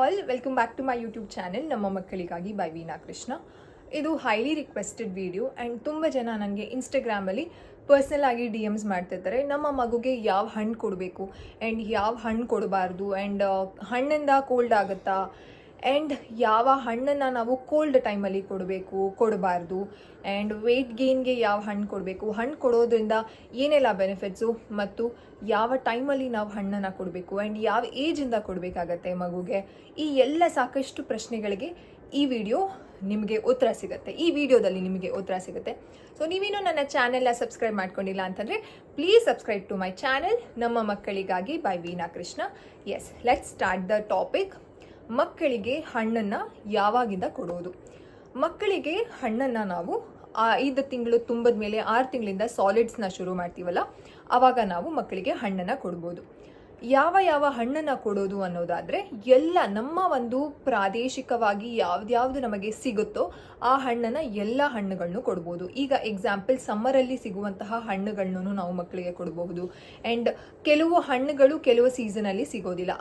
All, welcome back to my YouTube channel ನಮ್ಮ ಮಕ್ಕಳಿಗಾಗಿ by Veena Krishna. ಇದು ಹೈಲಿ ರಿಕ್ವೆಸ್ಟೆಡ್ ವಿಡಿಯೋ ಆ್ಯಂಡ್ ತುಂಬ ಜನ ನನಗೆ ಇನ್ಸ್ಟಾಗ್ರಾಮಲ್ಲಿ ಪರ್ಸ್ನಲ್ ಆಗಿ DMs ಮಾಡ್ತಿರ್ತಾರೆ. ನಮ್ಮ ಮಗುಗೆ ಯಾವ ಹಣ್ಣು ಕೊಡಬೇಕು ಆ್ಯಂಡ್ ಯಾವ ಹಣ್ಣು ಕೊಡಬಾರ್ದು ಆ್ಯಂಡ್ ಹಣ್ಣಿಂದ ಕೋಲ್ಡ್ ಆಗುತ್ತಾ ಆ್ಯಂಡ್ ಯಾವ ಹಣ್ಣನ್ನು ನಾವು ಕೋಲ್ಡ್ ಟೈಮಲ್ಲಿ ಕೊಡಬಾರ್ದು ಆ್ಯಂಡ್ ವೆಯ್ಟ್ ಗೇನ್ಗೆ ಯಾವ ಹಣ್ಣು ಕೊಡಬೇಕು, ಹಣ್ಣು ಕೊಡೋದ್ರಿಂದ ಏನೆಲ್ಲ ಬೆನಿಫಿಟ್ಸು ಮತ್ತು ಯಾವ ಟೈಮಲ್ಲಿ ನಾವು ಹಣ್ಣನ್ನು ಕೊಡಬೇಕು ಆ್ಯಂಡ್ ಯಾವ ಏಜಿಂದ ಕೊಡಬೇಕಾಗತ್ತೆ ಮಗುಗೆ, ಈ ಎಲ್ಲ ಸಾಕಷ್ಟು ಪ್ರಶ್ನೆಗಳಿಗೆ ಈ ವಿಡಿಯೋ ನಿಮಗೆ ಉತ್ತರ ಸಿಗುತ್ತೆ. ಈ ವಿಡಿಯೋದಲ್ಲಿ ನಿಮಗೆ ಉತ್ತರ ಸಿಗುತ್ತೆ. ಸೊ ನೀವೇನು ನನ್ನ ಚಾನೆಲ್ನ ಸಬ್ಸ್ಕ್ರೈಬ್ ಮಾಡ್ಕೊಂಡಿಲ್ಲ ಅಂತಂದರೆ please subscribe to my channel ನಮ್ಮ ಮಕ್ಕಳಿಗಾಗಿ by Veena Krishna. Yes, let's start the topic. ಮಕ್ಕಳಿಗೆ ಹಣ್ಣನ್ನು ಯಾವಾಗಿಂದ ಕೊಡೋದು? ಮಕ್ಕಳಿಗೆ ಹಣ್ಣನ್ನು ನಾವು 5 ತಿಂಗಳು ತುಂಬಿದ ಮೇಲೆ 6 ತಿಂಗಳಿಂದ ಸಾಲಿಡ್ಸ್ನ ಶುರು ಮಾಡ್ತೀವಲ್ಲ, ಆವಾಗ ನಾವು ಮಕ್ಕಳಿಗೆ ಹಣ್ಣನ್ನು ಕೊಡ್ಬೋದು. ಯಾವ ಹಣ್ಣನ್ನು ಕೊಡೋದು ಅನ್ನೋದಾದರೆ, ಎಲ್ಲ ನಮ್ಮ ಒಂದು ಪ್ರಾದೇಶಿಕವಾಗಿ ಯಾವ್ದು ನಮಗೆ ಸಿಗುತ್ತೋ ಆ ಹಣ್ಣನ್ನು ಎಲ್ಲ ಹಣ್ಣುಗಳನ್ನು ಕೊಡ್ಬೋದು. ಈಗ ಎಕ್ಸಾಂಪಲ್ ಸಮ್ಮರಲ್ಲಿ ಸಿಗುವಂತಹ ಹಣ್ಣುಗಳನ್ನು ನಾವು ಮಕ್ಕಳಿಗೆ ಕೊಡಬಹುದು ಆ್ಯಂಡ್ ಕೆಲವು ಹಣ್ಣುಗಳು ಕೆಲವು ಸೀಸನಲ್ಲಿ ಸಿಗೋದಿಲ್ಲ.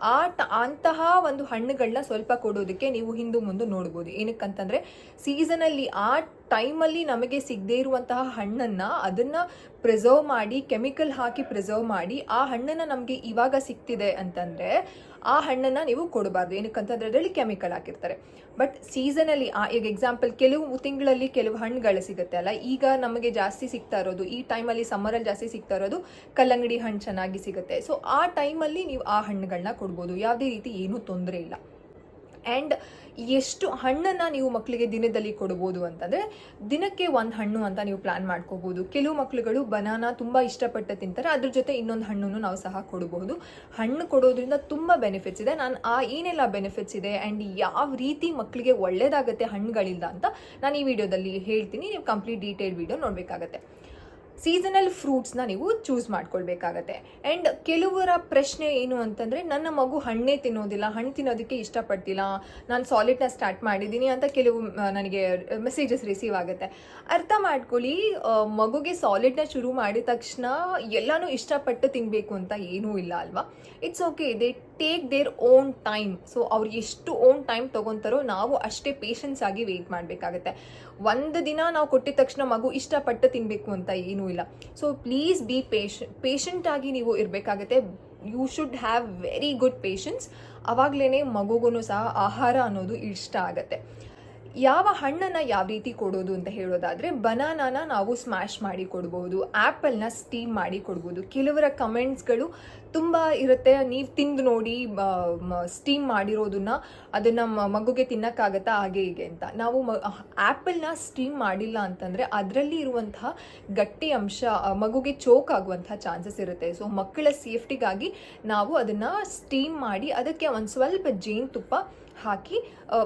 ಅಂತಹ ಒಂದು ಹಣ್ಣುಗಳನ್ನ ಸ್ವಲ್ಪ ಕೊಡೋದಕ್ಕೆ ನೀವು ಹಿಂದೆ ಮುಂದೆ ನೋಡ್ಬೋದು. ಏನಕ್ಕಂತಂದರೆ ಸೀಸನಲ್ಲಿ ಆ ಟೈಮಲ್ಲಿ ನಮಗೆ ಸಿಗದೇ ಇರುವಂತಹ ಹಣ್ಣನ್ನು ಅದನ್ನು ಪ್ರಿಸರ್ವ್ ಮಾಡಿ, ಕೆಮಿಕಲ್ ಹಾಕಿ ಪ್ರಿಸರ್ವ್ ಮಾಡಿ ಆ ಹಣ್ಣನ್ನು ನಮಗೆ ಇವಾಗ ಸಿಗ್ತಿದೆ ಅಂತಂದರೆ ಆ ಹಣ್ಣನ್ನು ನೀವು ಕೊಡಬಾರ್ದು. ಏನಕ್ಕಂತಂದರೆ ಅದರಲ್ಲಿ ಕೆಮಿಕಲ್ ಹಾಕಿರ್ತಾರೆ. ಬಟ್ ಸೀಸನಲ್ಲಿ ಈಗ ಎಕ್ಸಾಂಪಲ್ ಕೆಲವು ತಿಂಗಳಲ್ಲಿ ಕೆಲವು ಹಣ್ಣುಗಳು ಸಿಗುತ್ತೆ ಅಲ್ಲ, ಈಗ ನಮಗೆ ಜಾಸ್ತಿ ಸಿಗ್ತಾ ಇರೋದು ಈ ಟೈಮಲ್ಲಿ ಸಮ್ಮರಲ್ಲಿ ಜಾಸ್ತಿ ಸಿಗ್ತಾ ಇರೋದು ಕಲ್ಲಂಗಡಿ ಹಣ್ಣು ಚೆನ್ನಾಗಿ ಸಿಗುತ್ತೆ. ಸೊ ಆ ಟೈಮಲ್ಲಿ ನೀವು ಆ ಹಣ್ಣುಗಳನ್ನ ಕೊಡ್ಬೋದು, ಯಾವುದೇ ರೀತಿ ಏನೂ ತೊಂದರೆ ಇಲ್ಲ. ಆ್ಯಂಡ್ ಎಷ್ಟು ಹಣ್ಣನ್ನು ನೀವು ಮಕ್ಕಳಿಗೆ ದಿನದಲ್ಲಿ ಕೊಡ್ಬೋದು ಅಂತಂದರೆ, ದಿನಕ್ಕೆ 1 ಹಣ್ಣು ಅಂತ ನೀವು ಪ್ಲ್ಯಾನ್ ಮಾಡ್ಕೋಬೋದು. ಕೆಲವು ಮಕ್ಕಳುಗಳು ಬನಾನಾ ತುಂಬ ಇಷ್ಟಪಟ್ಟು ತಿಂತಾರೆ, ಅದ್ರ ಜೊತೆ ಇನ್ನೊಂದು ಹಣ್ಣನ್ನು ನಾವು ಸಹ ಕೊಡಬಹುದು. ಹಣ್ಣು ಕೊಡೋದ್ರಿಂದ ತುಂಬ ಬೆನಿಫಿಟ್ಸ್ ಇದೆ. ನಾನು ಏನೆಲ್ಲ ಬೆನಿಫಿಟ್ಸ್ ಇದೆ ಆ್ಯಂಡ್ ಯಾವ ರೀತಿ ಮಕ್ಕಳಿಗೆ ಒಳ್ಳೆಯದಾಗುತ್ತೆ ಹಣ್ಣುಗಳಿಂದ ಅಂತ ನಾನು ಈ ವಿಡಿಯೋದಲ್ಲಿ ಹೇಳ್ತೀನಿ. ನೀವು ಕಂಪ್ಲೀಟ್ ಡೀಟೇಲ್ ವಿಡಿಯೋ ನೋಡಬೇಕಾಗತ್ತೆ. ಸೀಸನಲ್ ಫ್ರೂಟ್ಸ್ನ ನೀವು ಚೂಸ್ ಮಾಡ್ಕೊಳ್ಬೇಕಾಗತ್ತೆ. ಆ್ಯಂಡ್ ಕೆಲವರ ಪ್ರಶ್ನೆ ಏನು ಅಂತಂದರೆ, ನನ್ನ ಮಗು ಹಣ್ಣೇ ತಿನ್ನೋದಿಲ್ಲ, ಹಣ್ಣು ತಿನ್ನೋದಕ್ಕೆ ಇಷ್ಟಪಡ್ತಿಲ್ಲ, ನಾನು ಸಾಲಿಡ್ನ ಸ್ಟಾರ್ಟ್ ಮಾಡಿದ್ದೀನಿ ಅಂತ ಕೆಲವು ನನಗೆ ಮೆಸೇಜಸ್ ರಿಸೀವ್ ಆಗುತ್ತೆ. ಅರ್ಥ ಮಾಡ್ಕೊಳ್ಳಿ, ಮಗುಗೆ ಸಾಲಿಡ್ನ ಶುರು ಮಾಡಿದ ತಕ್ಷಣ ಎಲ್ಲನೂ ಇಷ್ಟಪಟ್ಟು ತಿನ್ನಬೇಕು ಅಂತ ಏನೂ ಇಲ್ಲ ಅಲ್ವಾ. It's okay, they take their own time. So ಅವ್ರು ಎಷ್ಟು ಓನ್ ಟೈಮ್ ತೊಗೊತಾರೋ ನಾವು ಅಷ್ಟೇ ಪೇಷನ್ಸ್ ಆಗಿ ವೆಯ್ಟ್ ಮಾಡಬೇಕಾಗತ್ತೆ. ಒಂದು ದಿನ ನಾವು ಕೊಟ್ಟಿದ ತಕ್ಷಣ ಮಗು ಇಷ್ಟಪಟ್ಟು ತಿನ್ನಬೇಕು ಅಂತ ಏನೂ ಇಲ್ಲ. ಸೊ ಪ್ಲೀಸ್ ಬಿ ಪೇಷಂಟ್ ಆಗಿ ನೀವು ಇರಬೇಕಾಗತ್ತೆ. You should have very good patience. ಆವಾಗಲೇ ಮಗುಗೂ ಸಹ ಆಹಾರ ಅನ್ನೋದು ಇಷ್ಟ ಆಗುತ್ತೆ. ಯಾವ ಹಣ್ಣನ್ನು ಯಾವ ರೀತಿ ಕೊಡೋದು ಅಂತ ಹೇಳೋದಾದರೆ, ಬನಾನಾನ ನಾವು ಸ್ಮ್ಯಾಶ್ ಮಾಡಿ ಕೊಡ್ಬೋದು, ಆ್ಯಪಲ್ನ ಸ್ಟೀಮ್ ಮಾಡಿ ಕೊಡ್ಬೋದು. ಕೆಲವರ ಕಮೆಂಟ್ಸ್ಗಳು ತುಂಬ ಇರುತ್ತೆ, ನೀವು ತಿಂದು ನೋಡಿ ಸ್ಟೀಮ್ ಮಾಡಿರೋದನ್ನು ಅದನ್ನು ಮಗುಗೆ ತಿನ್ನೋಕ್ಕಾಗತ್ತಾ ಹಾಗೆ ಹೀಗೆ ಅಂತ. ನಾವು ಆ್ಯಪಲ್ನ ಸ್ಟೀಮ್ ಮಾಡಿಲ್ಲ ಅಂತಂದರೆ ಅದರಲ್ಲಿ ಇರುವಂತಹ ಗಟ್ಟಿ ಅಂಶ ಮಗುಗೆ ಚೋಕ್ ಆಗುವಂಥ ಚಾನ್ಸಸ್ ಇರುತ್ತೆ. ಸೊ ಮಕ್ಕಳ ಸೇಫ್ಟಿಗಾಗಿ ನಾವು ಅದನ್ನು ಸ್ಟೀಮ್ ಮಾಡಿ ಅದಕ್ಕೆ ಒಂದು ಸ್ವಲ್ಪ ಜೇನುತುಪ್ಪ ಹಾಕಿ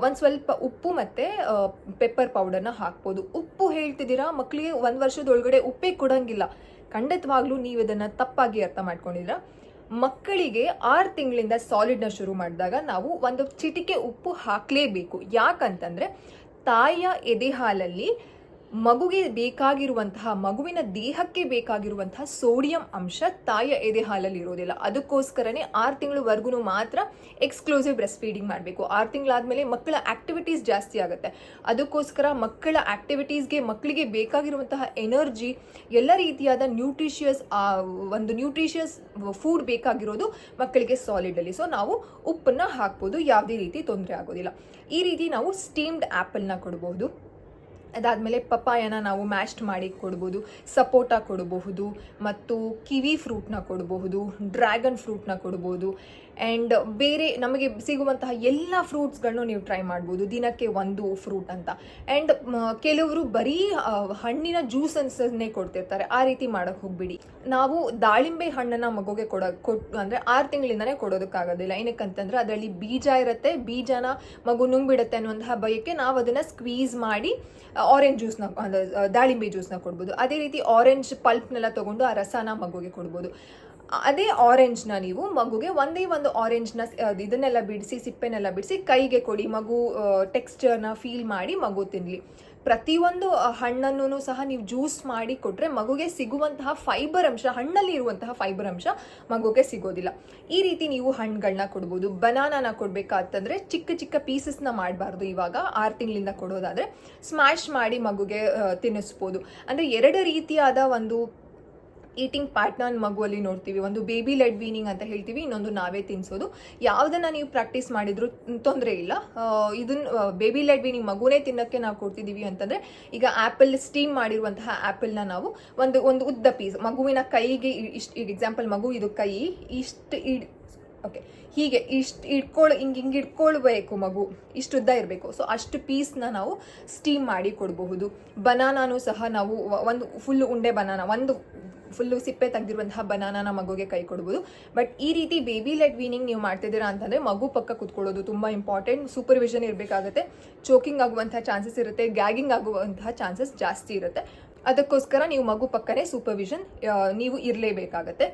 ಒಂದು ಸ್ವಲ್ಪ ಉಪ್ಪು ಮತ್ತು ಪೆಪ್ಪರ್ ಪೌಡರ್ನ ಹಾಕ್ಬೋದು. ಉಪ್ಪು ಹೇಳ್ತಿದ್ದೀರಾ, ಮಕ್ಕಳಿಗೆ 1 ವರ್ಷದೊಳಗಡೆ ಉಪ್ಪೇ ಕೊಡೋಂಗಿಲ್ಲ. ಖಂಡಿತವಾಗ್ಲೂ ನೀವು ಇದನ್ನು ತಪ್ಪಾಗಿ ಅರ್ಥ ಮಾಡ್ಕೊಂಡಿದ್ದೀರಾ. ಮಕ್ಕಳಿಗೆ 6 ತಿಂಗಳಿಂದ ಸಾಲಿಡ್ನ ಶುರು ಮಾಡಿದಾಗ ನಾವು ಒಂದು ಚಿಟಿಕೆ ಉಪ್ಪು ಹಾಕಲೇಬೇಕು. ಯಾಕಂತಂದರೆ ತಾಯಿಯ ಎದೆ ಹಾಲಲ್ಲಿ ಮಗುಗೆ ಬೇಕಾಗಿರುವಂತಹ, ಮಗುವಿನ ದೇಹಕ್ಕೆ ಬೇಕಾಗಿರುವಂತಹ ಸೋಡಿಯಂ ಅಂಶ ತಾಯಿಯ ಎದೆ ಹಾಲಲ್ಲಿ ಇರೋದಿಲ್ಲ. ಅದಕ್ಕೋಸ್ಕರನೇ 6 ತಿಂಗಳವರೆಗೂ ಮಾತ್ರ ಎಕ್ಸ್ಕ್ಲೂಸಿವ್ ಬ್ರೆಸ್ಟ್ ಫೀಡಿಂಗ್ ಮಾಡಬೇಕು. 6 ತಿಂಗಳಾದಮೇಲೆ ಮಕ್ಕಳ ಆಕ್ಟಿವಿಟೀಸ್ ಜಾಸ್ತಿ ಆಗುತ್ತೆ. ಅದಕ್ಕೋಸ್ಕರ ಮಕ್ಕಳ ಆಕ್ಟಿವಿಟೀಸ್ಗೆ ಮಕ್ಕಳಿಗೆ ಬೇಕಾಗಿರುವಂತಹ ಎನರ್ಜಿ, ಎಲ್ಲ ರೀತಿಯಾದ ನ್ಯೂಟ್ರಿಷಿಯಸ್ ಫುಡ್ ಬೇಕಾಗಿರೋದು ಮಕ್ಕಳಿಗೆ ಸಾಲಿಡಲ್ಲಿ. ಸೊ ನಾವು ಉಪ್ಪನ್ನು ಹಾಕ್ಬೋದು, ಯಾವುದೇ ರೀತಿ ತೊಂದರೆ ಆಗೋದಿಲ್ಲ. ಈ ರೀತಿ ನಾವು ಸ್ಟೀಮ್ಡ್ ಆ್ಯಪಲ್ನ ಕೊಡಬಹುದು. ಅದಾದಮೇಲೆ ಪಪ್ಪಾಯನ ನಾವು ಮ್ಯಾಶ್ಡ್ ಮಾಡಿ ಕೊಡ್ಬೋದು, ಸಪೋಟ ಕೊಡಬಹುದು, ಮತ್ತು ಕಿವಿ ಫ್ರೂಟ್ನ ಕೊಡಬಹುದು, ಡ್ರ್ಯಾಗನ್ ಫ್ರೂಟ್ನ ಕೊಡ್ಬೋದು. ಆ್ಯಂಡ್ ಬೇರೆ ನಮಗೆ ಸಿಗುವಂತಹ ಎಲ್ಲ ಫ್ರೂಟ್ಸ್ಗಳನ್ನು ನೀವು ಟ್ರೈ ಮಾಡ್ಬೋದು, ದಿನಕ್ಕೆ 1 ಫ್ರೂಟ್ ಅಂತ. ಆ್ಯಂಡ್ ಕೆಲವರು ಬರೀ ಹಣ್ಣಿನ ಜ್ಯೂಸನ್ಸನ್ನೇ ಕೊಡ್ತಿರ್ತಾರೆ, ಆ ರೀತಿ ಮಾಡೋಕ್ಕೆ ಹೋಗ್ಬಿಡಿ. ನಾವು ದಾಳಿಂಬೆ ಹಣ್ಣನ್ನು ಮಗುಗೆ ಅಂದರೆ 6 ತಿಂಗಳಿಂದನೇ ಕೊಡೋದಕ್ಕಾಗೋದಿಲ್ಲ. ಏನಕ್ಕಂತಂದರೆ ಅದರಲ್ಲಿ ಬೀಜ ಇರುತ್ತೆ, ಬೀಜನ ಮಗು ನುಂಗ್ಬಿಡುತ್ತೆ ಅನ್ನುವಂತಹ ಭಯಕ್ಕೆ ನಾವು ಅದನ್ನು ಸ್ಕ್ವೀಸ್ ಮಾಡಿ ಆರೆಂಜ್ ಜ್ಯೂಸ್ನ, ದಾಳಿಂಬೆ ಜ್ಯೂಸ್ನ ಕೊಡ್ಬೋದು. ಅದೇ ರೀತಿ ಆರೆಂಜ್ ಪಲ್ಪ್ನೆಲ್ಲ ತೊಗೊಂಡು ಆ ರಸನ ಮಗುಗೆ ಕೊಡ್ಬೋದು. ಅದೇ ಆರೆಂಜ್ನ ನೀವು ಮಗುಗೆ ಒಂದೇ ಒಂದು ಆರೆಂಜ್ನ ಇದನ್ನೆಲ್ಲ ಬಿಡಿಸಿ, ಸಿಪ್ಪೆನೆಲ್ಲ ಬಿಡಿಸಿ ಕೈಗೆ ಕೊಡಿ. ಮಗು ಟೆಕ್ಸ್ಚರ್ನ ಫೀಲ್ ಮಾಡಿ ಮಗು ತಿನ್ನಲಿ. ಪ್ರತಿಯೊಂದು ಹಣ್ಣನ್ನು ಸಹ ನೀವು ಜ್ಯೂಸ್ ಮಾಡಿ ಕೊಟ್ಟರೆ ಮಗುಗೆ ಸಿಗುವಂತಹ ಫೈಬರ್ ಅಂಶ, ಹಣ್ಣಲ್ಲಿ ಇರುವಂತಹ ಫೈಬರ್ ಅಂಶ ಮಗುಗೆ ಸಿಗೋದಿಲ್ಲ. ಈ ರೀತಿ ನೀವು ಹಣ್ಣುಗಳನ್ನ ಕೊಡ್ಬೋದು. ಬನಾನಾನ ಕೊಡಬೇಕಾತಂದ್ರೆ ಚಿಕ್ಕ ಚಿಕ್ಕ ಪೀಸಸ್ನ ಮಾಡಬಾರ್ದು. ಇವಾಗ 6 ತಿಂಗಳಿಂದ ಕೊಡೋದಾದರೆ ಸ್ಮ್ಯಾಶ್ ಮಾಡಿ ಮಗುಗೆ ತಿನ್ನಿಸ್ಬೋದು. ಅಂದರೆ 2 ರೀತಿಯಾದ ಒಂದು ಈಟಿಂಗ್ ಪ್ಯಾಟ್ರನ್ ಮಗುವಲ್ಲಿ ನೋಡ್ತೀವಿ. ಒಂದು ಬೇಬಿ ಲೆಡ್ ವೀನಿಂಗ್ ಅಂತ ಹೇಳ್ತೀವಿ, ಇನ್ನೊಂದು ನಾವೇ ತಿನ್ನಿಸೋದು. ಯಾವುದನ್ನು ನೀವು ಪ್ರಾಕ್ಟೀಸ್ ಮಾಡಿದ್ರು ತೊಂದರೆ ಇಲ್ಲ. ಇದನ್ನು ಬೇಬಿ ಲೆಡ್ ವೀನಿಂಗ್ ಮಗುನೇ ತಿನ್ನೋಕ್ಕೆ ನಾವು ಕೊಡ್ತಿದ್ದೀವಿ ಅಂತಂದರೆ, ಈಗ ಆ್ಯಪಲ್ ಸ್ಟೀಮ್ ಮಾಡಿರುವಂತಹ ಆ್ಯಪಲ್ನ ನಾವು ಒಂದು ಉದ್ದ ಪೀಸ್ ಮಗುವಿನ ಕೈಗೆ ಇಷ್ಟು, ಈಗ ಎಕ್ಸಾಂಪಲ್ ಮಗು ಇದು ಕೈ ಇಷ್ಟು ಓಕೆ ಹೀಗೆ ಹಿಂಗೆ ಇಟ್ಕೊಳ್ಬೇಕು, ಮಗು ಇಷ್ಟು ಉದ್ದ ಇರಬೇಕು. ಸೊ ಅಷ್ಟು ಪೀಸ್ನ ನಾವು ಸ್ಟೀಮ್ ಮಾಡಿ ಕೊಡಬಹುದು. ಬನಾನಾನು ಸಹ ನಾವು ಒಂದು ಫುಲ್ ಉಂಡೆ ಬನಾನಾ, ಒಂದು ಫುಲ್ಲು ಸಿಪ್ಪೆ ತೆಗೆದಿರುವಂತಹ ಬನಾನಾನ ಮಗುಗೆ ಕೈ ಕೊಡ್ಬೋದು. ಬಟ್ ಈ ರೀತಿ ಬೇಬಿ ಲೆಡ್ ವೀನಿಂಗ್ ನೀವು ಮಾಡ್ತಿದ್ದೀರಾ ಅಂತಂದರೆ ಮಗು ಪಕ್ಕ ಕುತ್ಕೊಳ್ಳೋದು ತುಂಬ ಇಂಪಾರ್ಟೆಂಟ್. ಸೂಪರ್ವಿಷನ್ ಇರಬೇಕಾಗುತ್ತೆ. ಚೋಕಿಂಗ್ ಆಗುವಂತಹ ಚಾನ್ಸಸ್ ಇರುತ್ತೆ, ಗ್ಯಾಗಿಂಗ್ ಆಗುವಂತಹ ಚಾನ್ಸಸ್ ಜಾಸ್ತಿ ಇರುತ್ತೆ. ಅದಕ್ಕೋಸ್ಕರ ನೀವು ಮಗು ಪಕ್ಕನೇ ಸೂಪರ್ವಿಷನ್ ನೀವು ಇರಲೇಬೇಕಾಗತ್ತೆ.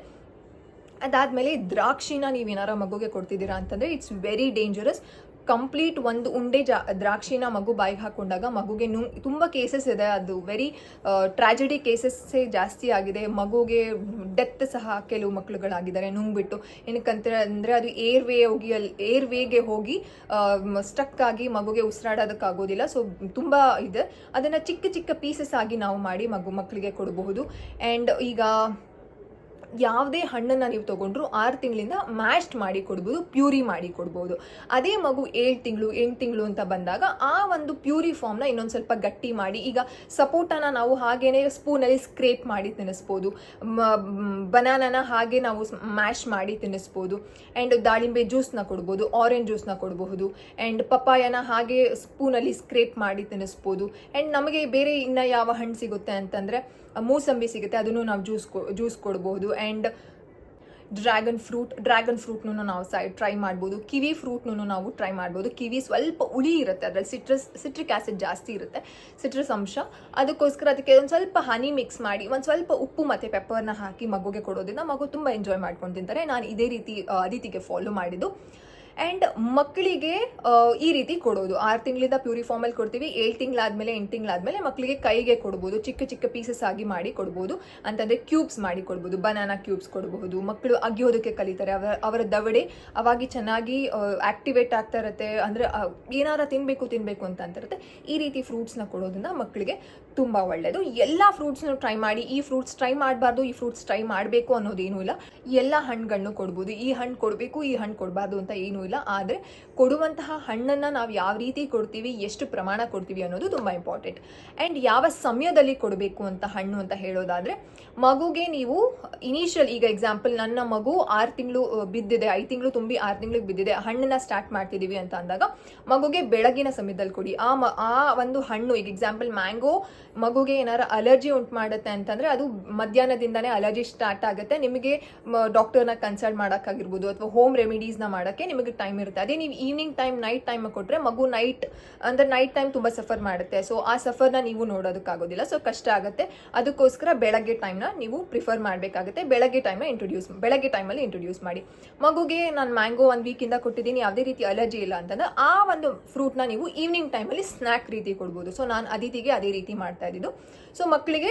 ಅದಾದಮೇಲೆ ದ್ರಾಕ್ಷಿನ ನೀವು ಏನಾರ ಮಗುಗೆ ಕೊಡ್ತಿದ್ದೀರಾ ಅಂತಂದರೆ ಇಟ್ಸ್ ವೆರಿ ಡೇಂಜರಸ್. ಕಂಪ್ಲೀಟ್ ಒಂದು ಉಂಡೆ ದ್ರಾಕ್ಷಿನ ಮಗು ಬಾಯಿಗೆ ಹಾಕೊಂಡಾಗ ಮಗುಗೆ ತುಂಬ ಕೇಸಸ್ ಇದೆ. ಅದು ವೆರಿ ಟ್ರಾಜಿಡಿ ಕೇಸಸ್ಸೇ ಜಾಸ್ತಿ ಆಗಿದೆ. ಮಗುಗೆ ಡೆತ್ ಸಹ ಕೆಲವು ಮಕ್ಕಳುಗಳಾಗಿದ್ದಾರೆ ನುಂಗ್ಬಿಟ್ಟು. ಏನಕ್ಕಂದರೆ ಅದು ಏರ್ ವೇಗೆ ಹೋಗಿ ಸ್ಟಕ್ ಆಗಿ ಮಗುಗೆ ಉಸಿರಾಡೋದಕ್ಕಾಗೋದಿಲ್ಲ. ಸೊ ತುಂಬ ಇದೆ. ಅದನ್ನು ಚಿಕ್ಕ ಚಿಕ್ಕ ಪೀಸಸ್ ಆಗಿ ನಾವು ಮಾಡಿ ಮಕ್ಕಳಿಗೆ ಕೊಡಬಹುದು. ಆ್ಯಂಡ್ ಈಗ ಯಾವುದೇ ಹಣ್ಣನ್ನು ನೀವು ತೊಗೊಂಡ್ರು 6 ತಿಂಗಳಿಂದ ಮ್ಯಾಶ್ಡ್ ಮಾಡಿ ಕೊಡ್ಬೋದು, ಪ್ಯೂರಿ ಮಾಡಿ ಕೊಡ್ಬೋದು. ಅದೇ ಮಗು 7 ತಿಂಗಳು 8 ತಿಂಗಳು ಅಂತ ಬಂದಾಗ ಆ ಒಂದು ಪ್ಯೂರಿ ಫಾರ್ಮ್ನ ಇನ್ನೊಂದು ಸ್ವಲ್ಪ ಗಟ್ಟಿ ಮಾಡಿ, ಈಗ ಸಪೋಟನ ನಾವು ಹಾಗೇನೆ ಸ್ಪೂನಲ್ಲಿ ಸ್ಕ್ರೇಪ್ ಮಾಡಿ ತಿನ್ನಿಸ್ಬೋದು, ಬನಾನಾನ ಹಾಗೆ ನಾವು ಮ್ಯಾಶ್ ಮಾಡಿ ತಿನ್ನಿಸ್ಬೋದು. ಆ್ಯಂಡ್ ದಾಳಿಂಬೆ ಜ್ಯೂಸ್ನ ಕೊಡ್ಬೋದು, ಆರೆಂಜ್ ಜ್ಯೂಸ್ನ ಕೊಡಬಹುದು. ಆ್ಯಂಡ್ ಪಪ್ಪಾಯನ ಹಾಗೆ ಸ್ಪೂನಲ್ಲಿ ಸ್ಕ್ರೇಪ್ ಮಾಡಿ ತಿನ್ನಿಸ್ಬೋದು. ಆ್ಯಂಡ್ ನಮಗೆ ಬೇರೆ ಇನ್ನು ಯಾವ ಹಣ್ಣು ಸಿಗುತ್ತೆ ಅಂತಂದರೆ ಮೂಸಂಬಿ ಸಿಗುತ್ತೆ, ಅದನ್ನು ನಾವು ಜ್ಯೂಸ್ ಕೊಡ್ಬೋದು. ಆ್ಯಂಡ್ ಡ್ರ್ಯಾಗನ್ ಫ್ರೂಟ್ನೂ ನಾವು ಟ್ರೈ ಮಾಡ್ಬೋದು. ಕಿವಿ ಫ್ರೂಟ್ನೂ ನಾವು ಟ್ರೈ ಮಾಡ್ಬೋದು. ಕಿವಿ ಸ್ವಲ್ಪ ಹುಳಿ ಇರುತ್ತೆ, ಅದರಲ್ಲಿ ಸಿಟ್ರಿಕ್ ಆ್ಯಸಿಡ್ ಜಾಸ್ತಿ ಇರುತ್ತೆ, ಸಿಟ್ರಸ್ ಅಂಶ. ಅದಕ್ಕೋಸ್ಕರ ಅದಕ್ಕೆ ಒಂದು ಸ್ವಲ್ಪ ಹನಿ ಮಿಕ್ಸ್ ಮಾಡಿ ಒಂದು ಸ್ವಲ್ಪ ಉಪ್ಪು ಮತ್ತು ಪೆಪ್ಪರ್ನ ಹಾಕಿ ಮಗುಗೆ ಕೊಡೋದ್ರಿಂದ ಮಗು ತುಂಬ ಎಂಜಾಯ್ ಮಾಡ್ಕೊಂಡು ತಿಂತಾರೆ. ನಾನು ಇದೇ ರೀತಿ ಅದಿತಿಗೆ ಫಾಲೋ ಮಾಡಿದ್ದು. ಆ್ಯಂಡ್ ಮಕ್ಕಳಿಗೆ ಈ ರೀತಿ ಕೊಡೋದು 6 ತಿಂಗಳಿಂದ ಪ್ಯೂರಿ ಫಾರ್ಮಲ್ಲಿ ಕೊಡ್ತೀವಿ. 7 ತಿಂಗಳಾದಮೇಲೆ 8 ತಿಂಗಳಾದಮೇಲೆ ಮಕ್ಕಳಿಗೆ ಕೈಗೆ ಕೊಡ್ಬೋದು, ಚಿಕ್ಕ ಚಿಕ್ಕ ಪೀಸಸ್ ಆಗಿ ಮಾಡಿ ಕೊಡ್ಬೋದು. ಅಂತಂದರೆ ಕ್ಯೂಬ್ಸ್ ಮಾಡಿ ಕೊಡ್ಬೋದು, ಬನಾನಾ ಕ್ಯೂಬ್ಸ್ ಕೊಡಬಹುದು. ಮಕ್ಕಳು ಅಗಿಯೋದಕ್ಕೆ ಕಲಿತಾರೆ, ಅವರ ದವಡೆ ಅವಾಗಿ ಚೆನ್ನಾಗಿ ಆ್ಯಕ್ಟಿವೇಟ್ ಆಗ್ತಾ ಇರುತ್ತೆ. ಅಂದರೆ ಏನಾರ ತಿನ್ನಬೇಕು ಅಂತ ಅಂತಿರುತ್ತೆ. ಈ ರೀತಿ ಫ್ರೂಟ್ಸ್ನ ಕೊಡೋದ್ರಿಂದ ಮಕ್ಕಳಿಗೆ ತುಂಬ ಒಳ್ಳೆಯದು. ಎಲ್ಲ ಫ್ರೂಟ್ಸ್ನ ಟ್ರೈ ಮಾಡಿ. ಈ ಫ್ರೂಟ್ಸ್ ಟ್ರೈ ಮಾಡಬಾರ್ದು, ಈ ಫ್ರೂಟ್ಸ್ ಟ್ರೈ ಮಾಡಬೇಕು ಅನ್ನೋದೇನೂ ಇಲ್ಲ. ಎಲ್ಲ ಹಣ್ಣುಗಳನ್ನು ಕೊಡ್ಬೋದು. ಈ ಹಣ್ಣು ಕೊಡಬೇಕು, ಈ ಹಣ್ಣು ಕೊಡಬಾರ್ದು ಅಂತ ಏನೂ ಇಲ್ಲ. ಆದರೆ ಕೊಡುವಂತಹ ಹಣ್ಣನ್ನು ನಾವು ಯಾವ ರೀತಿ ಕೊಡ್ತೀವಿ, ಎಷ್ಟು ಪ್ರಮಾಣ ಕೊಡ್ತೀವಿ ಅನ್ನೋದು ತುಂಬ ಇಂಪಾರ್ಟೆಂಟ್. ಆ್ಯಂಡ್ ಯಾವ ಸಮಯದಲ್ಲಿ ಕೊಡಬೇಕು ಅಂತ ಹಣ್ಣು ಅಂತ ಹೇಳೋದಾದರೆ, ಮಗುಗೆ ನೀವು ಇನಿಷಿಯಲ್, ಈಗ ಎಕ್ಸಾಂಪಲ್ ನನ್ನ ಮಗು 6 ತಿಂಗಳು ಬಿದ್ದಿದೆ, 5 ತಿಂಗಳು ತುಂಬಿ 6 ತಿಂಗಳಿಗೆ ಬಿದ್ದಿದೆ, ಹಣ್ಣನ್ನ ಸ್ಟಾರ್ಟ್ ಮಾಡ್ತಿದ್ದೀವಿ ಅಂತ ಅಂದಾಗ ಮಗುಗೆ ಬೆಳಗಿನ ಸಮಯದಲ್ಲಿ ಕೊಡಿ. ಆ ಒಂದು ಹಣ್ಣು, ಈಗ ಎಕ್ಸಾಂಪಲ್ ಮ್ಯಾಂಗೋ ಮಗುಗೆ ಏನಾರ ಅಲರ್ಜಿ ಉಂಟು ಮಾಡುತ್ತೆ ಅಂತಂದರೆ ಅದು ಮಧ್ಯಾಹ್ನದಿಂದನೇ ಅಲರ್ಜಿ ಸ್ಟಾರ್ಟ್ ಆಗುತ್ತೆ. ನಿಮಗೆ ಡಾಕ್ಟರ್ನ ಕನ್ಸಲ್ಟ್ ಮಾಡೋಕ್ಕಾಗಿರ್ಬೋದು ಅಥವಾ ಹೋಮ್ ರೆಮಿಡೀಸ್ನ ಮಾಡೋಕ್ಕೆ ನಿಮಗೆ ಟೈಮ್ ಇರುತ್ತೆ. ಅದೇ ನೀವು ಈವ್ನಿಂಗ್ ಟೈಮ್, ನೈಟ್ ಟೈಮ್ ಕೊಟ್ಟರೆ ಮಗು ನೈಟ್ ಟೈಮ್ ತುಂಬ ಸಫರ್ ಮಾಡುತ್ತೆ. ಸೊ ಆ ಸಫರ್ನ ನೀವು ನೋಡೋದಕ್ಕಾಗೋದಿಲ್ಲ, ಸೊ ಕಷ್ಟ ಆಗುತ್ತೆ. ಅದಕ್ಕೋಸ್ಕರ ಬೆಳಗ್ಗೆ ಟೈಮ್ನ ನೀವು ಪ್ರಿಫರ್ ಮಾಡಬೇಕಾಗುತ್ತೆ. ಬೆಳಗ್ಗೆ ಟೈಮಲ್ಲಿ ಇಂಟ್ರೊಡ್ಯೂಸ್ ಮಾಡಿ. ಮಗುಗೆ ನಾನು ಮ್ಯಾಂಗೋ 1 ವೀಕಿಂದ ಕೊಟ್ಟಿದ್ದೀನಿ, ಯಾವುದೇ ರೀತಿ ಅಲರ್ಜಿ ಇಲ್ಲ ಅಂತಂದ್ರೆ ಆ ಒಂದು ಫ್ರೂಟ್ನ ನೀವು ಈವ್ನಿಂಗ್ ಟೈಮಲ್ಲಿ ಸ್ನ್ಯಾಕ್ ರೀತಿ ಕೊಡ್ಬೋದು. ಸೊ ನಾನು ಅದಿತಿಗೆ ಅದೇ ರೀತಿ ಮಾಡ್ತಾ ಇದ್ದಿದ್ದು. ಸೊ ಮಕ್ಕಳಿಗೆ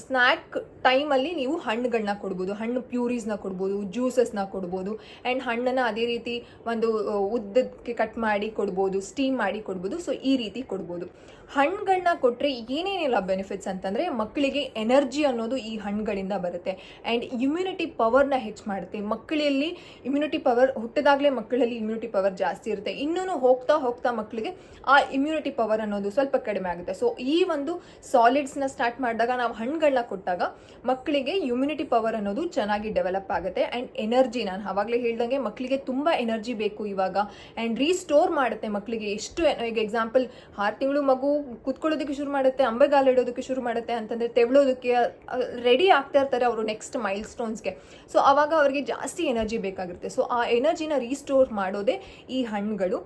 ಸ್ನ್ಯಾಕ್ ಟೈಮಲ್ಲಿ ನೀವು ಹಣ್ಣುಗಳನ್ನ ಕೊಡ್ಬೋದು, ಹಣ್ಣು ಪ್ಯೂರೀಸ್ನ ಕೊಡ್ಬೋದು, ಜ್ಯೂಸಸ್ನ ಕೊಡ್ಬೋದು. ಆ್ಯಂಡ್ ಹಣ್ಣನ್ನು ಅದೇ ರೀತಿ ಒಂದು ಉದ್ದಕ್ಕೆ ಕಟ್ ಮಾಡಿ ಕೊಡ್ಬೋದು, ಸ್ಟೀಮ್ ಮಾಡಿ ಕೊಡ್ಬೋದು. ಸೊ ಈ ರೀತಿ ಕೊಡ್ಬೋದು. ಹಣ್ಣುಗಳನ್ನ ಕೊಟ್ಟರೆ ಏನೇನಿಲ್ಲ ಬೆನಿಫಿಟ್ಸ್ ಅಂತಂದರೆ, ಮಕ್ಕಳಿಗೆ ಎನರ್ಜಿ ಅನ್ನೋದು ಈ ಹಣ್ಣುಗಳಿಂದ ಬರುತ್ತೆ. ಆ್ಯಂಡ್ ಇಮ್ಯುನಿಟಿ ಪವರ್ನ ಹೆಚ್ಚು ಮಾಡುತ್ತೆ. ಮಕ್ಕಳಲ್ಲಿ ಇಮ್ಯುನಿಟಿ ಪವರ್ ಹುಟ್ಟಿದಾಗಲೇ ಮಕ್ಕಳಲ್ಲಿ ಇಮ್ಯುನಿಟಿ ಪವರ್ ಜಾಸ್ತಿ ಇರುತ್ತೆ. ಇನ್ನೂ ಹೋಗ್ತಾ ಮಕ್ಕಳಿಗೆ ಆ ಇಮ್ಯುನಿಟಿ ಪವರ್ ಅನ್ನೋದು ಸ್ವಲ್ಪ ಕಡಿಮೆ ಆಗುತ್ತೆ. ಸೊ ಈ ಒಂದು ಸಾಲಿಡ್ಸ್ನ ಸ್ಟಾರ್ಟ್ ಮಾಡಿದಾಗ ನಾವು ಹಣ್ಣುಗಳನ್ನ ಕೊಟ್ಟಾಗ ಮಕ್ಕಳಿಗೆ ಇಮ್ಯುನಿಟಿ ಪವರ್ ಅನ್ನೋದು ಚೆನ್ನಾಗಿ ಡೆವಲಪ್ ಆಗುತ್ತೆ. ಆ್ಯಂಡ್ ಎನರ್ಜಿ, ನಾನು ಆವಾಗಲೇ ಹೇಳ್ದಂಗೆ ಮಕ್ಕಳಿಗೆ ತುಂಬ ಎನರ್ಜಿ ಬೇಕು ಇವಾಗ. ಆ್ಯಂಡ್ ರೀಸ್ಟೋರ್ ಮಾಡುತ್ತೆ ಮಕ್ಕಳಿಗೆ. ಎಷ್ಟು ಈಗ ಎಕ್ಸಾಂಪಲ್ 6 ತಿಂಗಳು ಮಗು ಕುತ್ಕೊಳ್ಳೋದಕ್ಕೆ ಶುರು ಮಾಡುತ್ತೆ, ಅಂಬೆಗಾಲಿಡೋದಕ್ಕೆ ಶುರು ಮಾಡುತ್ತೆ ಅಂತಂದರೆ ತೆವಳೋದಕ್ಕೆ ರೆಡಿ ಆಗ್ತಾ ಇರ್ತಾರೆ ಅವರು ನೆಕ್ಸ್ಟ್ ಮೈಲ್ ಸ್ಟೋನ್ಸ್ಗೆ. ಸೊ ಆವಾಗ ಅವರಿಗೆ ಜಾಸ್ತಿ ಎನರ್ಜಿ ಬೇಕಾಗಿರುತ್ತೆ. ಸೊ ಆ ಎನರ್ಜಿನ ರೀಸ್ಟೋರ್ ಮಾಡೋದೇ ಈ ಹಣ್ಣುಗಳು.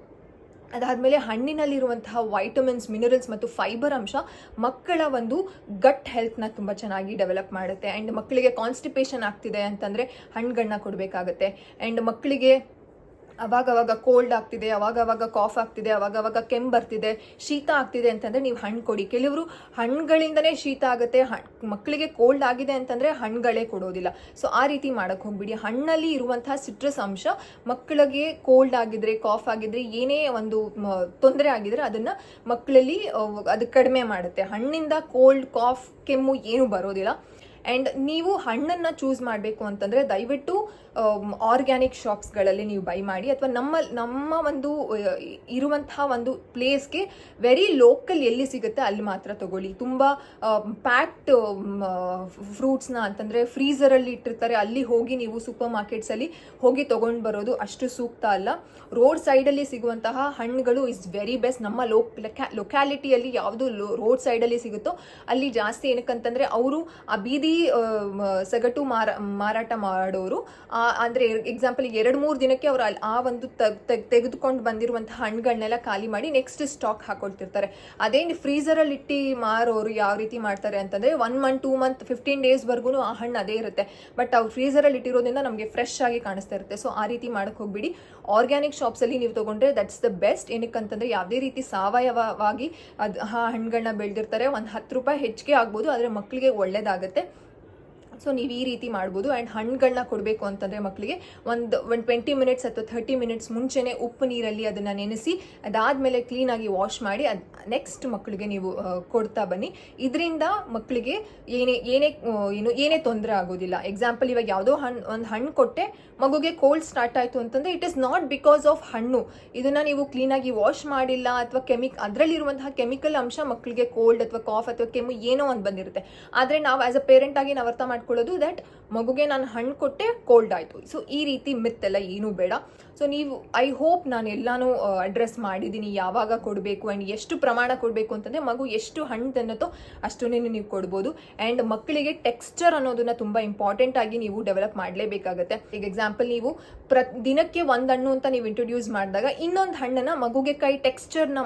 ಅದಾದಮೇಲೆ ಹಣ್ಣಿನಲ್ಲಿರುವಂತಹ ವೈಟಮಿನ್ಸ್, ಮಿನರಲ್ಸ್ ಮತ್ತು ಫೈಬರ್ ಅಂಶ ಮಕ್ಕಳ ಒಂದು ಗಟ್ ಹೆಲ್ತ್ನ ತುಂಬ ಚೆನ್ನಾಗಿ ಡೆವಲಪ್ ಮಾಡುತ್ತೆ. ಆ್ಯಂಡ್ ಮಕ್ಕಳಿಗೆ ಕಾನ್ಸ್ಟಿಪೇಷನ್ ಆಗ್ತಿದೆ ಅಂತಂದರೆ ಹಣ್ಣುಗಳನ್ನ ಕೊಡಬೇಕಾಗತ್ತೆ. ಆ್ಯಂಡ್ ಮಕ್ಕಳಿಗೆ ಅವಾಗವಾಗ ಕೋಲ್ಡ್ ಆಗ್ತಿದೆ, ಅವಾಗವಾಗ ಕಾಫ್ ಆಗ್ತಿದೆ, ಅವಾಗವಾಗ ಕೆಮ್ಮು ಬರ್ತಿದೆ, ಶೀತ ಆಗ್ತಿದೆ ಅಂತಂದರೆ ನೀವು ಹಣ್ಣು ಕೊಡಿ. ಕೆಲವರು ಹಣ್ಣುಗಳಿಂದನೇ ಶೀತ ಆಗುತ್ತೆ, ಮಕ್ಕಳಿಗೆ ಕೋಲ್ಡ್ ಆಗಿದೆ ಅಂತಂದರೆ ಹಣ್ಣುಗಳೇ ಕೊಡೋದಿಲ್ಲ. ಸೊ ಆ ರೀತಿ ಮಾಡೋಕ್ಕೆ ಹೋಗ್ಬಿಡಿ. ಹಣ್ಣಲ್ಲಿ ಇರುವಂತಹ ಸಿಟ್ರಸ್ ಅಂಶ ಮಕ್ಕಳಿಗೆ ಕೋಲ್ಡ್ ಆಗಿದ್ರೆ, ಕಾಫ್ ಆಗಿದ್ರೆ, ಏನೇ ಒಂದು ತೊಂದರೆ ಆಗಿದ್ರೆ ಅದನ್ನು ಮಕ್ಕಳಲ್ಲಿ ಅದು ಕಡಿಮೆ ಮಾಡುತ್ತೆ. ಹಣ್ಣಿಂದ ಕೋಲ್ಡ್, ಕಾಫ್, ಕೆಮ್ಮು ಏನೂ ಬರೋದಿಲ್ಲ. ಆ್ಯಂಡ್ ನೀವು ಹಣ್ಣನ್ನು ಚೂಸ್ ಮಾಡಬೇಕು ಅಂತಂದರೆ ದಯವಿಟ್ಟು ಆರ್ಗ್ಯಾನಿಕ್ ಶಾಪ್ಸ್ಗಳಲ್ಲಿ ನೀವು ಬೈ ಮಾಡಿ, ಅಥವಾ ನಮ್ಮ ಒಂದು ಇರುವಂತಹ ಒಂದು ಪ್ಲೇಸ್ಗೆ ವೆರಿ ಲೋಕಲ್ ಎಲ್ಲಿ ಸಿಗುತ್ತೆ ಅಲ್ಲಿ ಮಾತ್ರ ತಗೊಳ್ಳಿ. ತುಂಬ ಪ್ಯಾಕ್ಡ್ ಫ್ರೂಟ್ಸ್ನ ಅಂತಂದರೆ ಫ್ರೀಝರಲ್ಲಿ ಇಟ್ಟಿರ್ತಾರೆ, ಅಲ್ಲಿ ಹೋಗಿ ನೀವು ಸೂಪರ್ ಮಾರ್ಕೆಟ್ಸಲ್ಲಿ ಹೋಗಿ ತೊಗೊಂಡು ಬರೋದು ಅಷ್ಟು ಸೂಕ್ತ ಅಲ್ಲ. ರೋಡ್ ಸೈಡಲ್ಲಿ ಸಿಗುವಂತಹ ಹಣ್ಣುಗಳು ಇಸ್ ವೆರಿ ಬೆಸ್ಟ್. ನಮ್ಮ ಲೊಕ್ಯಾಲಿಟಿಯಲ್ಲಿ ಯಾವುದು ರೋಡ್ ಸೈಡಲ್ಲಿ ಸಿಗುತ್ತೋ ಅಲ್ಲಿ ಜಾಸ್ತಿ. ಏನಕ್ಕಂತಂದರೆ ಅವರು ಆ ಬೀದಿ ಸಗಟು ಮಾರಾಟ ಮಾಡೋರು ಅಂದರೆ ಎಕ್ಸಾಂಪಲ್ 2-3 ದಿನಕ್ಕೆ ಅವರು ಆ ಒಂದು ತೆಗೆದುಕೊಂಡು ಬಂದಿರುವಂತಹ ಹಣ್ಣುಗಳನ್ನೆಲ್ಲ ಖಾಲಿ ಮಾಡಿ ನೆಕ್ಸ್ಟ್ ಸ್ಟಾಕ್ ಹಾಕೊಳ್ತಿರ್ತಾರೆ. ಅದೇ ಫ್ರೀಝರಲ್ಲಿ ಇಟ್ಟು ಮಾರೋರು ಯಾವ ರೀತಿ ಮಾಡ್ತಾರೆ ಅಂತಂದರೆ 1 month 2 month 15 daysವರೆಗೂ ಆ ಹಣ್ಣು ಅದೇ ಇರುತ್ತೆ. ಬಟ್ ಅವ್ರು ಫ್ರೀಝರಲ್ಲಿ ಇಟ್ಟಿರೋದ್ರಿಂದ ನಮಗೆ ಫ್ರೆಶ್ ಆಗಿ ಕಾಣಿಸ್ತಾ ಇರುತ್ತೆ. ಸೊ ಆ ರೀತಿ ಮಾಡೋಕ್ಕೆ ಹೋಗ್ಬಿಡಿ. ಆರ್ಗ್ಯಾನಿಕ್ ಶಾಪ್ಸಲ್ಲಿ ನೀವು ತೊಗೊಂಡ್ರೆ ದಟ್ಸ್ ದ ಬೆಸ್ಟ್. ಏನಕ್ಕಂತಂದರೆ ಯಾವುದೇ ರೀತಿ ಸಾವಯವವಾಗಿ ಅದು ಆ ಹಣ್ಣುಗಳನ್ನ ಬೆಳೆದಿರ್ತಾರೆ. ಒಂದು 10 ರೂಪಾಯಿ ಹೆಚ್ಚಿಗೆ ಆಗ್ಬೋದು, ಆದರೆ ಮಕ್ಕಳಿಗೆ ಒಳ್ಳೇದಾಗುತ್ತೆ. ಸೊ ನೀವು ಈ ರೀತಿ ಮಾಡ್ಬೋದು. ಆ್ಯಂಡ್ ಹಣ್ಣುಗಳನ್ನ ಕೊಡಬೇಕು ಅಂತಂದರೆ ಮಕ್ಕಳಿಗೆ ಒಂದು 20 minutes ಅಥವಾ 30 minutes ಮುಂಚೆನೇ ಉಪ್ಪು ನೀರಲ್ಲಿ ಅದನ್ನು ನೆನೆಸಿ ಅದಾದಮೇಲೆ ಕ್ಲೀನಾಗಿ ವಾಶ್ ಮಾಡಿ ನೆಕ್ಸ್ಟ್ ಮಕ್ಕಳಿಗೆ ನೀವು ಕೊಡ್ತಾ ಬನ್ನಿ. ಇದರಿಂದ ಮಕ್ಕಳಿಗೆ ಏನೇ ತೊಂದರೆ ಆಗೋದಿಲ್ಲ. ಎಕ್ಸಾಂಪಲ್ ಇವಾಗ ಯಾವುದೋ ಒಂದು ಹಣ್ಣು ಕೊಟ್ಟೆ, ಮಗುಗೆ ಕೋಲ್ಡ್ ಸ್ಟಾರ್ಟ್ ಆಯಿತು ಅಂತಂದರೆ it is not because of ಹಣ್ಣು. ಇದನ್ನು ನೀವು ಕ್ಲೀನಾಗಿ ವಾಶ್ ಮಾಡಿಲ್ಲ ಅಥವಾ ಅದರಲ್ಲಿರುವಂತಹ ಕೆಮಿಕಲ್ ಅಂಶ ಮಕ್ಕಳಿಗೆ ಕೋಲ್ಡ್ ಅಥವಾ ಕಾಫ್ ಅಥವಾ ಕೆಮ್ಮು ಏನೋ ಒಂದು ಬಂದಿರುತ್ತೆ. ಆದರೆ ನಾವು ಆ್ಯಸ್ ಅ ಪೇರೆಂಟ್ ಆಗಿ ನಾವು ಅರ್ಥ ಮಾಡ್ಕೊಳ್ಳೋದು ದಟ್ ಮಗುಗೆ ನಾನು ಹಣ್ಣು ಕೊಟ್ಟೆ ಕೋಲ್ಡ್ ಆಯಿತು. ಸೊ ಈ ರೀತಿ ಮಿತ್ತೆಲ್ಲ ಏನೂ ಬೇಡ. ಸೊ ನೀವು ಐ ಹೋಪ್ ನಾನು ಎಲ್ಲಾನು ಅಡ್ರೆಸ್ ಮಾಡಿದ್ದೀನಿ, ಯಾವಾಗ ಕೊಡಬೇಕು ಆ್ಯಂಡ್ ಎಷ್ಟು ಪ್ರಮಾಣ ಕೊಡಬೇಕು ಅಂತಂದರೆ ಮಗು ಎಷ್ಟು ಹಣ್ಣು ತಿನ್ನುತ್ತೋ ಅಷ್ಟನ್ನೇ ನೀವು ಕೊಡ್ಬೋದು. ಆ್ಯಂಡ್ ಮಕ್ಕಳಿಗೆ ಟೆಕ್ಸ್ಚರ್ ಅನ್ನೋದನ್ನ ತುಂಬ ಇಂಪಾರ್ಟೆಂಟ್ ಆಗಿ ನೀವು ಡೆವಲಪ್ ಮಾಡಲೇಬೇಕಾಗುತ್ತೆ. ಈಗ ಎಕ್ಸಾಂಪಲ್ ನೀವು ದಿನಕ್ಕೆ ಒಂದು ಹಣ್ಣು ಅಂತ ನೀವು ಇಂಟ್ರೊಡ್ಯೂಸ್ ಮಾಡಿದಾಗ ಇನ್ನೊಂದು ಹಣ್ಣನ್ನು ಮಗುಗೆ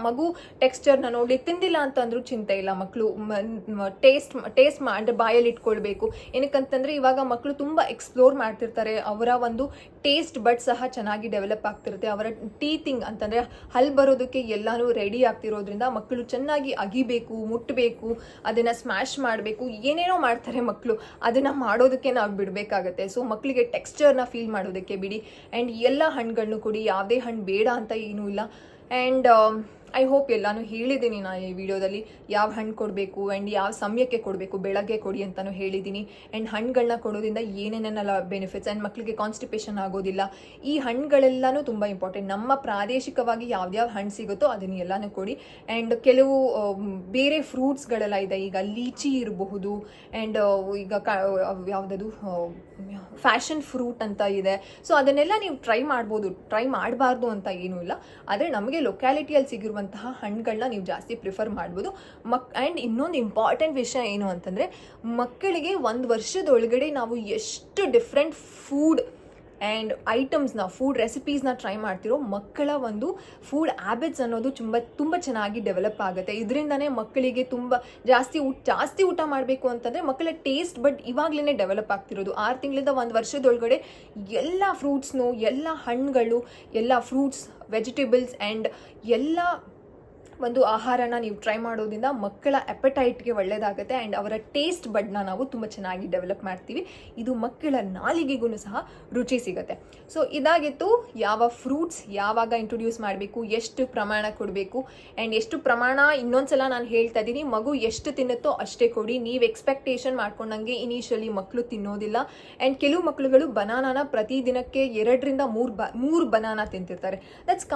ಮಗು ಟೆಕ್ಸ್ಚರ್ನ ನೋಡಿ ತಿಂದಿಲ್ಲ ಅಂತ ಅಂದ್ರೂ ಚಿಂತೆ ಇಲ್ಲ. ಮಕ್ಕಳು ಟೇಸ್ಟ್ ಮಾಡಿ ಬಾಯಲ್ಲಿ ಇಟ್ಕೊಳ್ಬೇಕು. ಏನಕ್ಕಂತಂದರೆ ಇವಾಗ ಮಕ್ಕಳು ತುಂಬ ಎಕ್ಸ್ಪ್ಲೋರ್ ಮಾಡ್ತಿರ್ತಾರೆ, ಅವರ ಒಂದು ಟೇಸ್ಟ್ ಬಡ್ ಸಹ ಚೆನ್ನಾಗಿ ಡೆವಲಪ್ ಆಗ್ತಿರುತ್ತೆ. ಅವರ ಟೀತಿಂಗ್ ಅಂತಂದರೆ ಹಲ್ ಬರೋದಕ್ಕೆ ಎಲ್ಲಾನು ರೆಡಿ ಆಗ್ತಿರೋದ್ರಿಂದ ಮಕ್ಕಳು ಚೆನ್ನಾಗಿ ಅಗಿಬೇಕು, ಮುಟ್ಟಬೇಕು, ಅದನ್ನು ಸ್ಮ್ಯಾಶ್ ಮಾಡಬೇಕು, ಏನೇನೋ ಮಾಡ್ತಾರೆ ಮಕ್ಕಳು. ಅದನ್ನು ಮಾಡೋದಕ್ಕೆ ನಾವು ಬಿಡಬೇಕಾಗತ್ತೆ. ಸೊ ಮಕ್ಕಳಿಗೆ ಟೆಕ್ಸ್ಚರ್ನ ಫೀಲ್ ಮಾಡೋದಕ್ಕೆ ಬಿಡಿ. ಆ್ಯಂಡ್ ಎಲ್ಲ ಹಣ್ಣುಗಳನ್ನು ಕೊಡಿ, ಯಾವುದೇ ಹಣ್ಣು ಬೇಡ ಅಂತ ಏನೂ ಇಲ್ಲ. ಆ್ಯಂಡ್ ಐ ಹೋಪ್ ಎಲ್ಲಾನು ಹೇಳಿದ್ದೀನಿ ನಾನು ಈ ವಿಡಿಯೋದಲ್ಲಿ, ಯಾವ ಹಣ್ಣು ಕೊಡಬೇಕು ಆ್ಯಂಡ್ ಯಾವ ಸಮಯಕ್ಕೆ ಕೊಡಬೇಕು. ಬೆಳಗ್ಗೆ ಕೊಡಿ ಅಂತಲೂ ಹೇಳಿದ್ದೀನಿ. ಆ್ಯಂಡ್ ಹಣ್ಣುಗಳನ್ನ ಕೊಡೋದ್ರಿಂದ ಏನೇನೆಲ್ಲ ಬೆನಿಫಿಟ್ಸ್, ಆ್ಯಂಡ್ ಮಕ್ಕಳಿಗೆ ಕಾನ್ಸ್ಟಿಪೇಷನ್ ಆಗೋದಿಲ್ಲ. ಈ ಹಣ್ಣುಗಳೆಲ್ಲನೂ ತುಂಬ ಇಂಪಾರ್ಟೆಂಟ್. ನಮ್ಮ ಪ್ರಾದೇಶಿಕವಾಗಿ ಯಾವ್ಯಾವ ಹಣ್ಣು ಸಿಗುತ್ತೋ ಅದನ್ನು ಎಲ್ಲನೂ ಕೊಡಿ. ಆ್ಯಂಡ್ ಕೆಲವು ಬೇರೆ ಫ್ರೂಟ್ಸ್ಗಳೆಲ್ಲ ಇದೆ. ಈಗ ಲೀಚಿ ಇರಬಹುದು, ಆ್ಯಂಡ್ ಈಗ ಯಾವುದದು ಫ್ಯಾಷನ್ ಫ್ರೂಟ್ ಅಂತ ಇದೆ. ಸೊ ಅದನ್ನೆಲ್ಲ ನೀವು ಟ್ರೈ ಮಾಡ್ಬೋದು, ಟ್ರೈ ಮಾಡಬಾರ್ದು ಅಂತ ಏನೂ ಇಲ್ಲ. ಆದರೆ ನಮಗೆ ಲೊಕ್ಯಾಲಿಟಿಯಲ್ಲಿ ಸಿಗಿರುವಂತಹ ಹಣ್ಣುಗಳನ್ನ ನೀವು ಜಾಸ್ತಿ ಪ್ರಿಫರ್ ಮಾಡ್ಬೋದು. ಆ್ಯಂಡ್ ಇನ್ನೊಂದು ಇಂಪಾರ್ಟೆಂಟ್ ವಿಷಯ ಏನು ಅಂತಂದರೆ, ಮಕ್ಕಳಿಗೆ 1 ವರ್ಷದೊಳಗಡೆ ನಾವು ಎಷ್ಟು ಡಿಫ್ರೆಂಟ್ ಫುಡ್ ಆ್ಯಂಡ್ ಐಟಮ್ಸ್ನ, ಫುಡ್ ರೆಸಿಪೀಸ್ನ ಟ್ರೈ ಮಾಡ್ತಿರೋ ಮಕ್ಕಳ ಒಂದು ಫುಡ್ ಹ್ಯಾಬಿಟ್ಸ್ ಅನ್ನೋದು ತುಂಬ ಚೆನ್ನಾಗಿ ಡೆವಲಪ್ ಆಗುತ್ತೆ. ಇದರಿಂದನೇ ಮಕ್ಕಳಿಗೆ ಜಾಸ್ತಿ ಊಟ ಮಾಡಬೇಕು ಅಂತಂದರೆ ಮಕ್ಕಳ ಟೇಸ್ಟ್ ಬಟ್ ಇವಾಗಲೇ ಡೆವಲಪ್ ಆಗ್ತಿರೋದು. 6 ತಿಂಗಳಿಂದ 1 ವರ್ಷದೊಳಗಡೆ ಎಲ್ಲ ಫ್ರೂಟ್ಸ್ನು, ಎಲ್ಲ ಹಣ್ಣುಗಳು, ಎಲ್ಲ ಫ್ರೂಟ್ಸ್, ವೆಜಿಟೇಬಲ್ಸ್ ಆ್ಯಂಡ್ ಎಲ್ಲ ಒಂದು ಆಹಾರನ ನೀವು ಟ್ರೈ ಮಾಡೋದ್ರಿಂದ ಮಕ್ಕಳ ಎಪಟೈಟ್ಗೆ ಒಳ್ಳೆಯದಾಗುತ್ತೆ. ಆ್ಯಂಡ್ ಅವರ ಟೇಸ್ಟ್ ಬಡ್ನ ನಾವು ತುಂಬ ಚೆನ್ನಾಗಿ ಡೆವಲಪ್ ಮಾಡ್ತೀವಿ. ಇದು ಮಕ್ಕಳ ನಾಲಿಗೆಗೂ ಸಹ ರುಚಿ ಸಿಗುತ್ತೆ. ಸೊ ಇದಾಗಿತ್ತು ಯಾವ ಫ್ರೂಟ್ಸ್ ಯಾವಾಗ ಇಂಟ್ರೊಡ್ಯೂಸ್ ಮಾಡಬೇಕು, ಎಷ್ಟು ಪ್ರಮಾಣ ಕೊಡಬೇಕು. ಆ್ಯಂಡ್ ಎಷ್ಟು ಪ್ರಮಾಣ ಇನ್ನೊಂದ್ಸಲ ನಾನು ಹೇಳ್ತಾ ಇದ್ದೀನಿ, ಮಗು ಎಷ್ಟು ತಿನ್ನುತ್ತೋ ಅಷ್ಟೇ ಕೊಡಿ. ನೀವು ಎಕ್ಸ್ಪೆಕ್ಟೇಷನ್ ಮಾಡ್ಕೊಂಡಂಗೆ ಇನಿಷಿಯಲಿ ಮಕ್ಕಳು ತಿನ್ನೋದಿಲ್ಲ. ಆ್ಯಂಡ್ ಕೆಲವು ಮಕ್ಕಳುಗಳು ಬನಾನಾನ ಪ್ರತಿದಿನಕ್ಕೆ 2 ರಿಂದ 3 ಬನಾನಾ ತಿಂತಿರ್ತಾರೆ. That's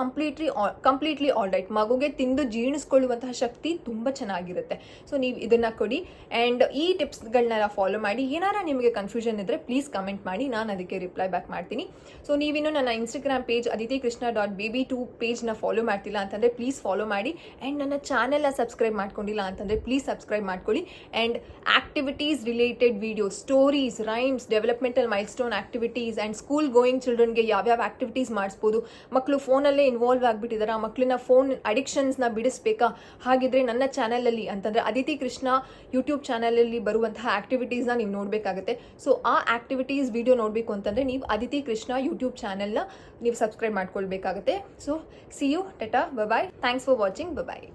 completely all right. ಮಗುಗೆ ತಿಂದು ಜೀರ್ಣಿಸ್ಕೊಳ್ಳುವಂತಹ ಶಕ್ತಿ ತುಂಬ ಚೆನ್ನಾಗಿರುತ್ತೆ. ಸೊ ನೀವು ಇದನ್ನು ಕೊಡಿ. ಆ್ಯಂಡ್ ಈ ಟಿಪ್ಸ್ಗಳನ್ನೆಲ್ಲ ಫಾಲೋ ಮಾಡಿ. ಏನಾರ ನಿಮಗೆ ಕನ್ಫ್ಯೂಷನ್ ಇದ್ದರೆ ಪ್ಲೀಸ್ ಕಮೆಂಟ್ ಮಾಡಿ, ನಾನು ಅದಕ್ಕೆ ರಿಪ್ಲೈ ಬ್ಯಾಕ್ ಮಾಡ್ತೀನಿ. ಸೊ ನೀವಿನ್ನು ನನ್ನ ಇನ್ಸ್ಟಾಗ್ರಾಮ್ ಪೇಜ್ aditikrishna.baby2 ಪೇಜ್ನ ಫಾಲೋ ಮಾಡ್ತಿಲ್ಲ ಅಂತಂದರೆ ಪ್ಲೀಸ್ ಫಾಲೋ ಮಾಡಿ. ಆ್ಯಂಡ್ ನನ್ನ ಚಾನೆಲ್ನ ಸಬ್ಸ್ಕ್ರೈಬ್ ಮಾಡ್ಕೊಂಡಿಲ್ಲ ಅಂತಂದರೆ ಪ್ಲೀಸ್ ಸಬ್ಸ್ಕ್ರೈಬ್ ಮಾಡ್ಕೊಳ್ಳಿ. And activities related videos, stories, rhymes, developmental milestone activities and school going ಚಿಲ್ಡ್ರನ್ಗೆ ಯಾವ್ಯಾವ ಆಕ್ಟಿವಿಟೀಸ್ ಮಾಡಿಸ್ಬೋದು. ಮಕ್ಕಳು ಫೋನಲ್ಲೇ ಇನ್ವಾಲ್ವ್ ಆಗಿಬಿಟ್ಟಿದ್ದಾರೆ, ಮಕ್ಕಳನ್ನ ಫೋನ್ ಅಡಿಕ್ಷನ್ಸ್ನ ಬಿಡಿಸ್ಬೇಕಾ? ಹಾಗಿದ್ರೆ ನನ್ನ ಚಾನಲಲ್ಲಿ ಅಂತಂದರೆ ಅದಿತಿ ಕೃಷ್ಣ ಯೂಟ್ಯೂಬ್ ಚಾನಲಲ್ಲಿ ಬರುವಂತಹ ಆ್ಯಕ್ಟಿವಿಟೀಸ್ನ ನೀವು ನೋಡಬೇಕಾಗುತ್ತೆ. ಸೊ ಆ ಆ್ಯಕ್ಟಿವಿಟೀಸ್ ವಿಡಿಯೋ ನೋಡಬೇಕು ಅಂತಂದರೆ ನೀವು ಅದಿತಿ ಕೃಷ್ಣ ಯೂಟ್ಯೂಬ್ ಚಾನಲ್ನ ನೀವು ಸಬ್ಸ್ಕ್ರೈಬ್ ಮಾಡ್ಕೊಳ್ಬೇಕಾಗುತ್ತೆ. So see you, tata, bye. Thanks for watching, bye.